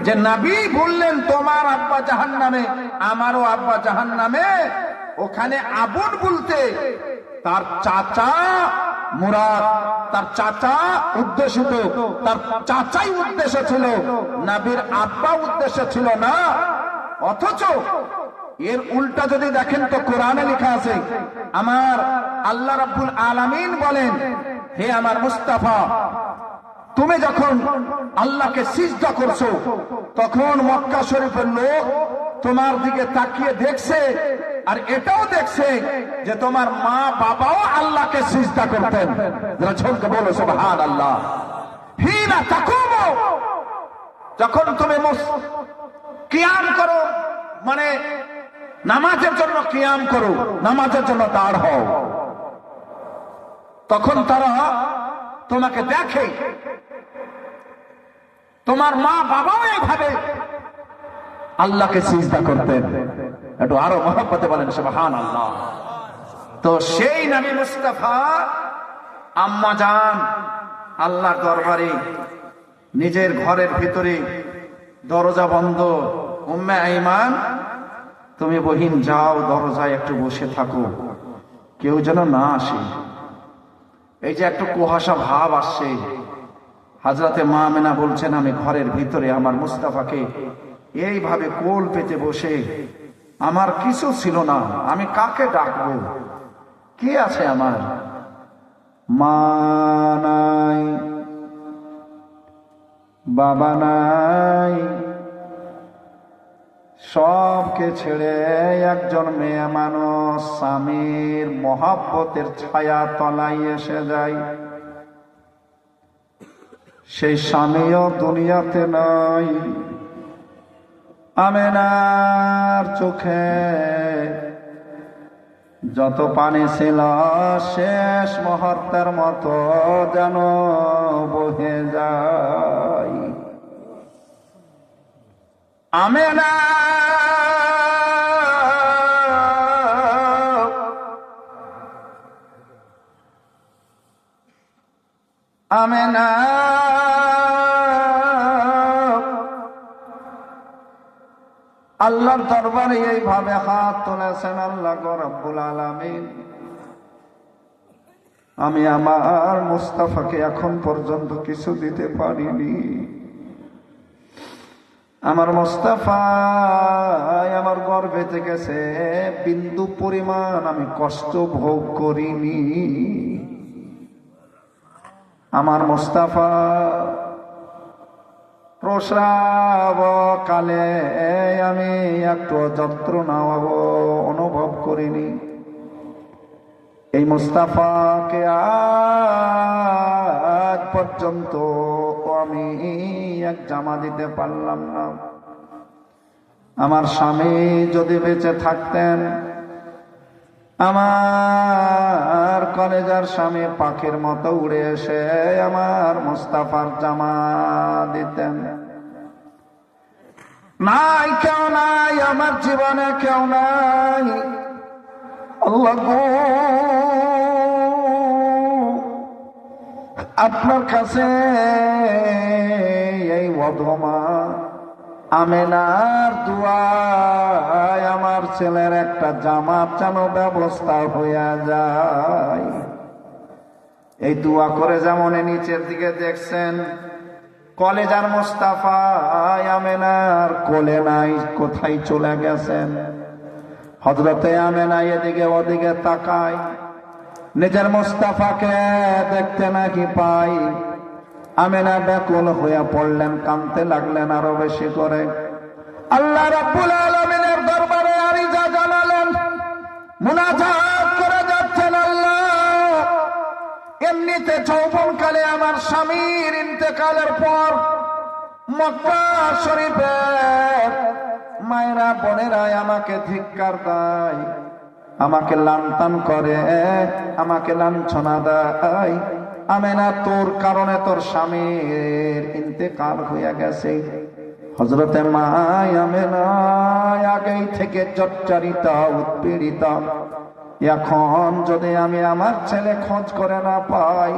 যে নবী বললেন তোমার আব্বা জাহান্নামে, আমারও আব্বা জাহান্নামে, ওখানে আবুন বলতে তার চাচা মুরাদ, তার চাচা উদ্দেশিত, তার চাচাই উদ্দেশ্য ছিল, নবীর আব্বা উদ্দেশ্য ছিল না। অথচ এর উল্টা যদি দেখেন তো কোরআনে লেখা আছে, আমার আল্লাহ রাব্বুল আলামিন বলেন, হে আমার মুস্তাফা, তুমি যখন আল্লাহকে সিজদা করছো তখন মক্কা শরীফের লোক তোমার দিকে তাকিয়ে দেখছে, আর এটাও দেখছে যে তোমার মা বাবাও আল্লাহকে সিজদা করতেন। যারা ঝলকে বলো সুবহানাল্লাহ। হিনা তাকুমু, যখন তুমি কিয়াম করো, মানে নামাজের জন্য কিয়াম করো, নামাজের জন্য দাঁড় হও, তখন তারা তোমাকে দেখে, তোমার মা বাবাও এইভাবে আল্লাহকে সিজদা করতেন। একটু আরো মহব্বতে বলেন সুবহানাল্লাহ। তো সেই নবী মুস্তাফা আম্মা জান আল্লাহর দরবারে নিজের ঘরের ভিতরে দরজা বন্ধ, উম্মে আইমান তুমি বহিন যাও, দরজায় একটু বসে থাকো, কেউ যেন না আসে। এই যে একটু কুয়াশা ভাব আসছে, হযরতে মা আমেনা বলছেন আমি ঘরের ভিতরে আমার মুস্তাফাকে এইভাবে কোল পেতে বসে, আমার কিছু ছিল না, আমি কাকে ডাকবো, কে আছে আমার? মা নাই, বাবা নাই, সবকে ছেড়ে একজন মেয়ে মানুষ স্বামীর মহব্বতের ছায়া তলায় এসে যায়। সেই স্বামীও দুনিয়াতে নাই। আমেনার চোখে যত পানি ছিল শেষ মুহূর্তের মতো যেন বহে যায়। আমেনা আমেনা আল্লাহর দরবারে এইভাবে হাত তুলেছেন, আল্লাহ রাব্বুল আলামিন, আমি আমার মুস্তাফাকে এখন পর্যন্ত কিছু দিতে পারিনি। আমার মুস্তাফা আমার গর্ভে থেকেছে, বিন্দু পরিমাণ আমি কষ্ট ভোগ করিনি। আমার মুস্তাফা প্রসব কালে আমি একটু যন্ত্রণা অনুভব করিনি। এই মুস্তাফাকে আজ পর্যন্ত আমি এক জামা দিতে পারলাম না। আমার স্বামী যদি বেঁচে থাকতেন, আমার কলেজার স্বামী পাখির মতো উড়ে এসে আমার মুস্তাফার জামা দিতেন। নাই, কেউ নাই, আমার জীবনে কেউ নাই। আল্লাহ গো, আপনার কাছে এই অধমা আমেনার দুয়ায় আমার ছেলের একটা জামার যেন ব্যবস্থা হইয়া যায়। এই দোয়া করে যেমন নিচের দিকে দেখছেন, কলেজার মুস্তাফা আমেনার কোলে নাই, কোথায় চলে গেছেন? হযরতে আমেনা এদিকে ওদিকে তাকায়, নিজের মুস্তাফাকে দেখতে নাকি পাই। আমেনা ব্যাকুল হয়ে পড়লেন, কাঁদতে লাগলেন আরো বেশি করে। আল্লাহ রাব্বুল আলামিনের দরবারে আরিজা জানালেন, মুনাজাত করে যাচ্ছেন, আল্লাহ, এমনিতে যৌবনকালে আমার স্বামীর ইন্তেকালের পর মক্কা শরীফে মায়েরা বোনেরা আমাকে ধিক্কার দেয়, আমাকে লাঞ্ছন করে, আমাকে লাঞ্ছনা দেয়। আমেনা, তোর কারণে তোর স্বামীর ইন্তেকাল হয়ে গেছে। হযরতে মা আমেনা আগেই থেকে জর্জরিত, উৎপীড়িত। এখন যদি আমি আমার ছেলে খোঁজ করে না পাই,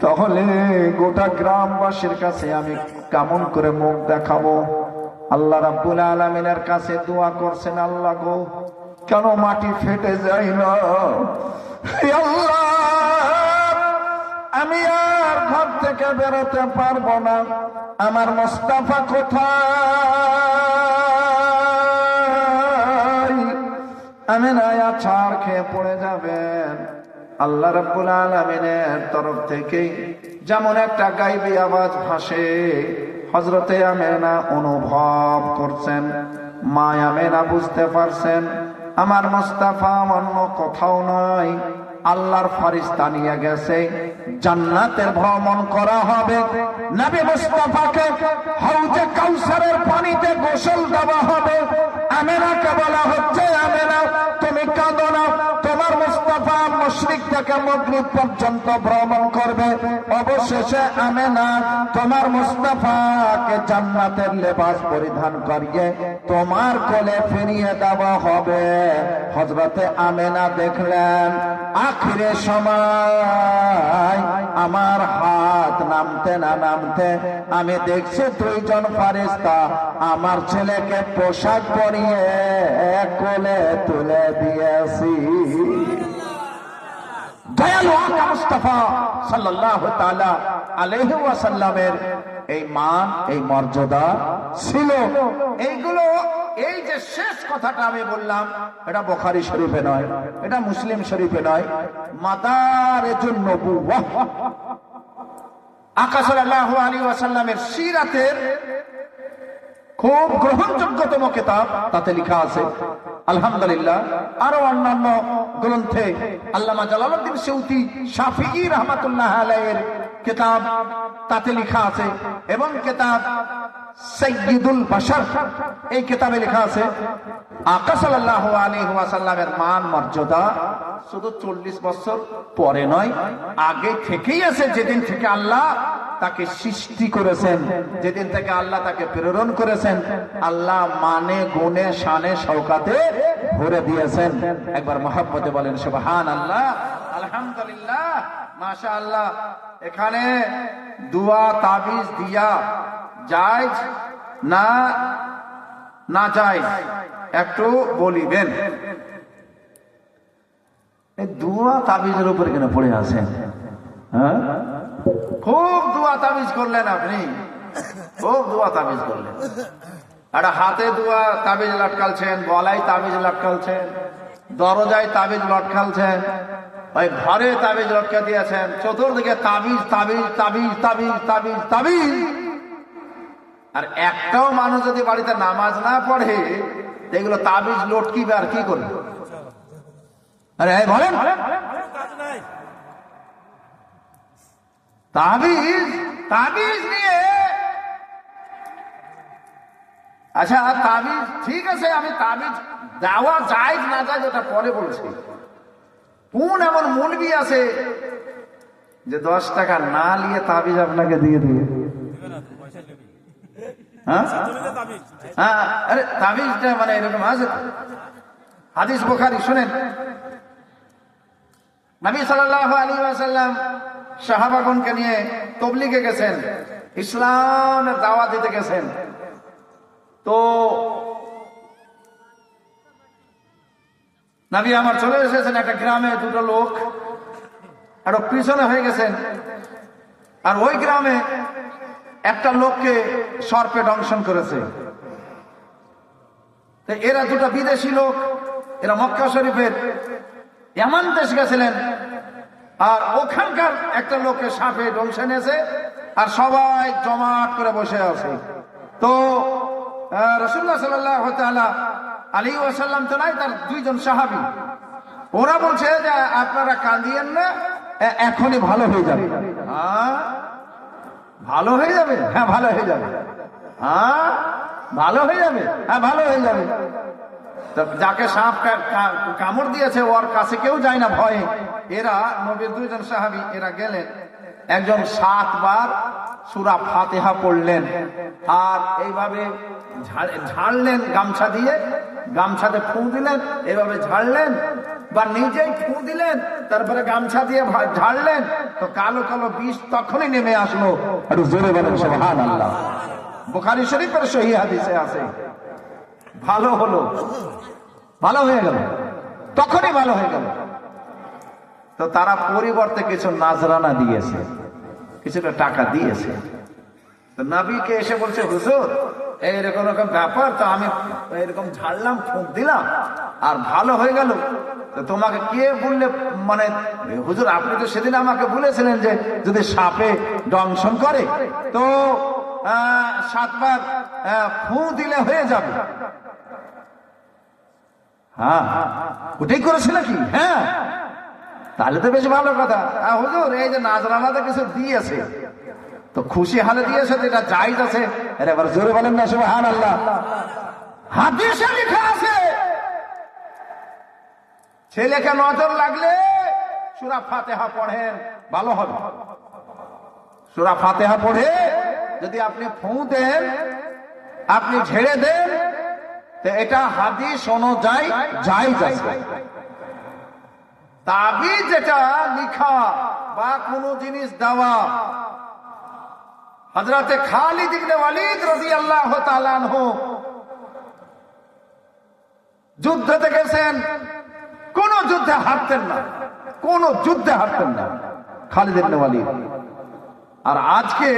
তাহলে গোটা গ্রামবাসীর কাছে আমি কেমন করে মুখ দেখাবো? আল্লাহ রাব্বুল আলামিনের কাছে দোয়া করছেন, আল্লাহ গো কেন মাটি ফেটে যায় না? হে আল্লাহ, আমি আর ঘর থেকে বেরোতে পারবো না, আমার মুস্তাফা কোথায়? আমি না ছাড় খেয়ে পড়ে যাবেন। আল্লাহ রাব্বুল আলামিনের তরফ থেকে যেমন একটা গায়বী আওয়াজ ভাসে, হযরতে আমেনা অনুভব করছেন, মা আমেনা বুঝতে পারছেন আমার মুস্তাফা অন্য কোথাও নয়, আল্লাহর ফেরেশতা নিয়ে গেছে, জান্নাতের ভ্রমণ করা হবে, নবী মুস্তাফাকে হাউজে কাউসারের পানিতে গোসল দেওয়া হবে। আমেনাকে বলা হচ্ছে, আমেনা তুমি কাঁদো না, তোমার মুস্তাফা মশরিক থেকে মাগরিব পর্যন্ত ভ্রমণ করবে, অবশেষে আমেনা তোমার মুস্তাফাকে জান্নাতের লেবাস পরিধান করিয়ে তোমার কোলে ফিরিয়ে দেওয়া হবে। হযরতে আমেনা দেখলেন আখিরে সময় আমার হাত নামতে না নামতে আমি দেখছি দুইজন ফেরেশতা আমার ছেলেকে পোশাক পরিয়ে কোলে তুলে দিয়েছি। দয়ালু আকা মুস্তাফা সাল্লাল্লাহু তাআলা আলাইহি ওয়াসাল্লামের এই মান, এই মর্যাদা ছিল। এইগুলো, এই যে শেষ কথাটা আমি বললাম, এটা বুখারী শরীফে নয়, এটা মুসলিম শরীফে নয়, মাদারিজুন নবুওয়াহ আকা সাল্লাল্লাহু আলাইহি ওয়াসাল্লামের সিরাতের খুব গ্রহণযোগ্যতম কিতাব, তাতে লেখা আছে আলহামদুলিল্লাহ। আরো অন্যান্য গ্রন্থে আল্লামা জালালউদ্দিন সৈয়দী শাফিঈ রাহমাতুল্লাহ আলাইহির কিতাব, তাতে লেখা আছে, এবং কিতাব সাইয়্যিদুল বাশার, এই কিতাবে লেখা আছে আকা সাল্লাল্লাহু আলাইহি ওয়াসাল্লামের মান মর্যাদা শুধু 40 বছর পরে নয়, আগে থেকেই আছে। যেদিন থেকে আল্লাহ তাকে সৃষ্টি করেছেন, যেদিন থেকে আল্লাহ তাকে প্রেরণ করেছেন, আল্লাহ মানে গুণে শানে শওকাতে ভরে দিয়েছেন। একবার মহব্বতে বলেন সুবহানাল্লাহ, আলহামদুলিল্লাহ, মাশাআল্লাহ। এখানে দোয়া তাবিজ দিয়া জায়েজ না না জায়েজ একটু বলিবেন। এই দোয়া তাবিজের উপরে কেন পড়ে আছেন? হ্যাঁ, খুব দোয়া তাবিজ করলেন আপনি, খুব দোয়া তাবিজ করলেন। একটা হাতে দোয়া তাবিজ লটকালছেন, গলায় তাবিজ লটকালছেন, দরজায় তাবিজ লটকালছেন, ওই ঘরে তাবিজ লটকা দিয়েছেন, চতুর্দিকে তাবিজ তাবিজ তাবিজ তাবিজ তাবিজ তাবিজ। আর একটাও মানুষ যদি বাড়িতে নামাজ না পড়ে, এগুলো তাবিজ লটকিবে আর কি করবে? আরে বলেন, তাবিজ তাবিজ নিয়ে, আচ্ছা তাবিজ ঠিক আছে, আমি তাবিজ দেওয়া যায় না যায় ওটা পরে বলছি। কোন এমন মৌলবি আছে যে 10 টাকা না নিয়ে তাবিজ আপনাকে দিয়ে দিয়ে? হ্যাঁ, আরে তাবিজটা মানে এরকম আছে। হাদিস বুখারী, শুনেন, নবী সাল্লাল্লাহু আলাইহি ওয়াসাল্লাম সাহাবাগণকে নিয়ে তাবলীগে গেছেন, ইসলামের দাওয়াত দিতে গেছেন। তো নবী আমার চলে এসেছেন একটা গ্রামে, দুটো লোক আরো পিছনে হয়ে গেছেন, আর ওই গ্রামে একটা লোককে সর্পে দংশন করেছে। এরা দুটো বিদেশি লোক, এরা মক্কা শরীফের ইয়ামান দেশ গেছিলেন, আর ওখানকার একটা লোককে সাপে দংশন নিয়েছে, আর সবাই জমাট করে বসে আছে। তো রাসূলুল্লাহ সাল্লাল্লাহু তাআলা আলাইহি ওয়াসাল্লাম তো নাই, তার দুইজন সাহাবী, ওরা বলছে যে আপনারা কাঁদিয়েন না, এখনই ভালো হয়ে যাবে। ভালো হয়ে যাবে? হ্যাঁ ভালো হয়ে যাবে। হ্যাঁ ভালো হয়ে যাবে, হ্যাঁ ভালো হয়ে যাবে। যাকে সাপ কামড় দিয়েছে ওর কাছে কেউ যায় না ভয়ে। এরা নবীর দুইজন সাহাবী, এরা গেলেন, একজন 7 বার সূরা ফাতিহা পড়লেন আর এইভাবে ঝাড়লেন গামছা দিয়ে, গামছাতে ফু দিলেন, এইভাবে ঝাড়লেন বা নিজেই ফু দিলেন, তারপরে গামছা দিয়ে ঝাড়লেন, তো কালো কালো বিষ তখনই নেমে আসলো। একটু জোরে বলেন সুবহানাল্লাহ। বুখারী শরীফের সহিহ হাদিসে আছে। ভালো হলো, ভালো হয়ে গেল, তখনই ভালো হয়ে গেল। তো তারা পরিবর্তে কিছু নাজরানা দিয়েছে, কিছুটা টাকা দিয়েছে। তো নবীকে এসে বলছে, হুজুর এইরকম রকম ব্যাপার, তো আমি এরকম ঝাড়লাম, ফুঁক দিলাম আর ভালো হয়ে গেল। তো তোমাকে কে বললে, মানে হুজুর আপনি তো সেদিন আমাকে বলেছিলেন যে যদি সাপে দংশন করে তো 7 বার ফু দিলে হয়ে যাবে। হ্যাঁ ওটাই করেছে নাকি? হ্যাঁ, তাহলে তো বেশ ভালো কথা। হুজুর এই যে নাজরানাতে কিছু দিয়েছে, তো খুশি হালে দিয়েছে, তো এটা জায়েজ আছে। এবার জোরে বলেন না সুবহানাল্লাহ। হাদিসে লেখা আছে ছেলেকে নজর লাগলে সূরা ফাতিহা পড়েন, ভালো হবে। সূরা ফাতিহা পড়ে যদি আপনি ফু দেন, আপনি ঝেড়ে দেন, তো এটা হাদিস অনুযায়ী জায়েজ আছে। তাবিজ যেটা লিখা বা কোনো জিনিস দেওয়া, হযরতে খালিদ ইবনে ওয়ালিদ রাদিয়াল্লাহু তাআলা আনহু যুদ্ধে গেছেন, কোন যুদ্ধে হারতেন না, কোন যুদ্ধে হারতেন না খালিদ ইবনে ওয়ালিদ। আর আজকে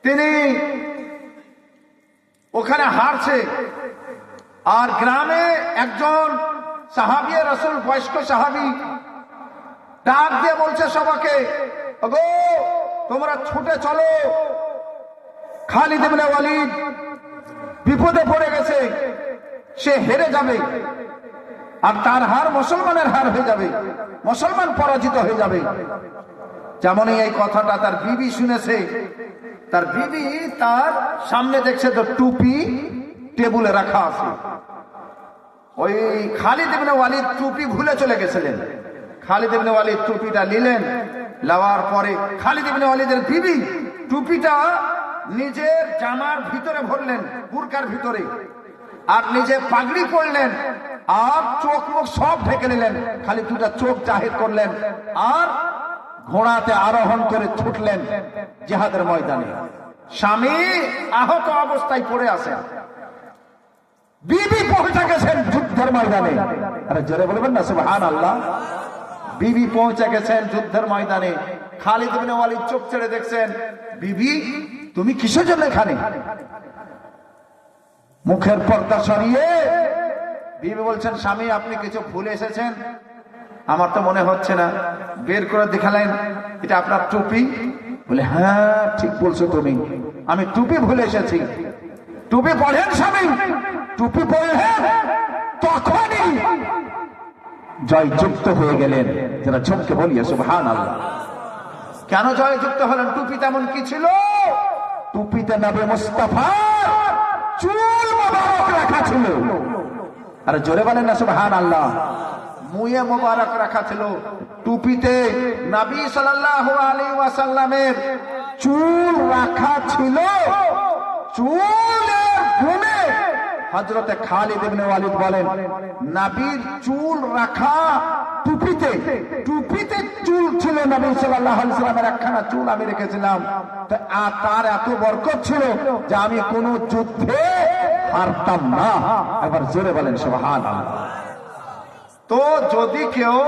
তিনি ওখানে হারছে, আর গ্রামে একজন সাহাবী রাসূল, বয়স্ক সাহাবী, ডাক দিয়ে বলছে সবাইকে, ওগো তোমরা ছুটে চলো, খালিদ ইবনে ওয়ালিদ বিপদে পড়ে গেছে, সে হেরে যাবে, আর তার হার মুসলমানের হার হয়ে যাবে, মুসলমান পরাজিত হয়ে যাবে। যেমনই এই কথাটা তার বিবি শুনেছে, তার বিবি তার সামনে দেখছে তো টুপি টেবিলে রাখা আছে। ওই খালিদ ইবনে ওয়ালিদ টুপি ভুলে চলে গেছিলেন। খালিদ ইবনে ওয়ালিদ টুপিটা নিলেন, লওয়ার পরে খালিদ ইবনে ওয়ালিদের বিবি টুপিটা নিজের জামার ভিতরে ভরলেন, বুরকার ভিতরে, আর নিজে পাগড়ি পরলেন, আর চোখ মুখ সব ঢেকে নিলেন, খালি দুটা চোখ জাহির করলেন, আর ঘোড়াতে আরোহণ করে ছুটলেন জিহাদের ময়দানে। স্বামী আহত অবস্থায় পড়ে আছেন, বিবি পৌঁছে গেছেন যুদ্ধের ময়দানে। আরে জোরে বলবেন না সুবহানাল্লাহ। বিবি পৌঁছে গেছেন যুদ্ধের ময়দানে। খালিদ ইবনে ওয়ালিদ চোখ ছেড়ে দেখছেন, বিবি তুমি কিসের জন্য এখানে? মুখের পর্দা সরিয়ে বিবি বলছেন, স্বামী আপনি কিছু ভুলে এসেছেন, আমার তো মনে হচ্ছে না। বের করে দেখালেন, এটা আপনার টুপি। বলে, হ্যাঁ ঠিক বলছো তুমি, আমি টুপি ভুলে এসেছি। টুপি পড়েন স্বামী, টুপি পড়েন। তখনই জয়যুক্ত হয়ে গেলেন। যারা চমকে বলিয়ে সুবহানাল্লাহ। কেন জয়যুক্ত হলেন? টুপি তেমন কি ছিল? টুপিতে নবী মুস্তাফা চুল মোবারক রাখা ছিল। আরে জোরে বলেন না সুবহানাল্লাহ। মুয়ে মোবারক রাখা ছিল। টুপিতে নবী সাল্লাল্লাহু আলাইহি ওয়াসাল্লামের চুল রাখা ছিল। চুলের গুণে হযরতে খালিদ ইবনে ওয়ালিদ বলেন, নবীর চুল রাখা টুপিতে, টুপিতে চুল ছিল নবী সাল্লাল্লাহু আলাইহি ওয়াসাল্লামের একখানা চুল আমি রেখেছিলাম। তার এত বরকত ছিল যে আমি কোন যুদ্ধে হারতাম না। একবার জোরে বলেন সুবহানাল্লাহ। তো যদি কেউ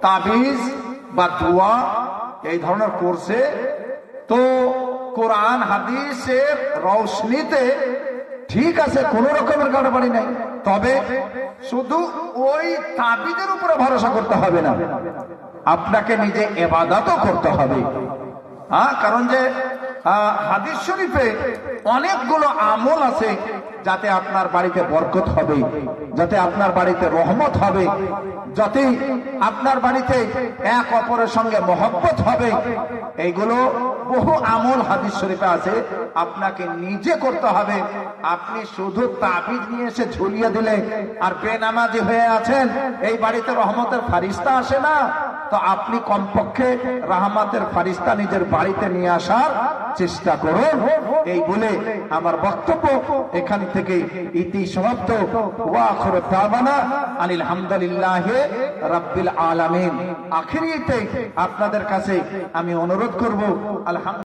তাবিজ বা দোয়া এই ধরনের করছে, তো কোরআন হাদিসের রওশনীতে ঠিক আছে, কোন রকমের গড়বড়ি নাই। তবে শুধু ওই তাবিজের উপরে ভরসা করতে হবে না, আপনাকে নিজে ইবাদতও করতে হবে। কারণ যে হাদিস শরীফে অনেকগুলো আমল আছে যাতে আপনার বাড়িতে বরকত হবে, যাতে আপনার বাড়িতে রহমত হবে, যাতে আপনার বাড়িতে এক অপরের সঙ্গে মহব্বত হবে। এইগুলো বহু আমল হাদিস শরীফে আছে, আপনাকে নিজে করতে হবে। আপনি শুধু তাবিজ নিয়ে এসে ঝুলিয়ে দিলে আর বেনামাজি হয়ে আছেন, এই বাড়িতে রহমতের ফারিস্তা আসে না। তো আপনি কমপক্ষে রাহমাতের ফারিস্তা নিজের বাড়িতে নিয়ে আসার চেষ্টা করুন। এই বলে আমার বক্তব্য এখান থেকে ইতি সমাপ্ত। ওয়া আখিরু দাওয়ানা আনিল হামদুলিল্লাহি রাব্বিল আলামিন। আখিরিতে আপনাদের কাছে আমি অনুরোধ করব, আলহামদুলিল্লাহ।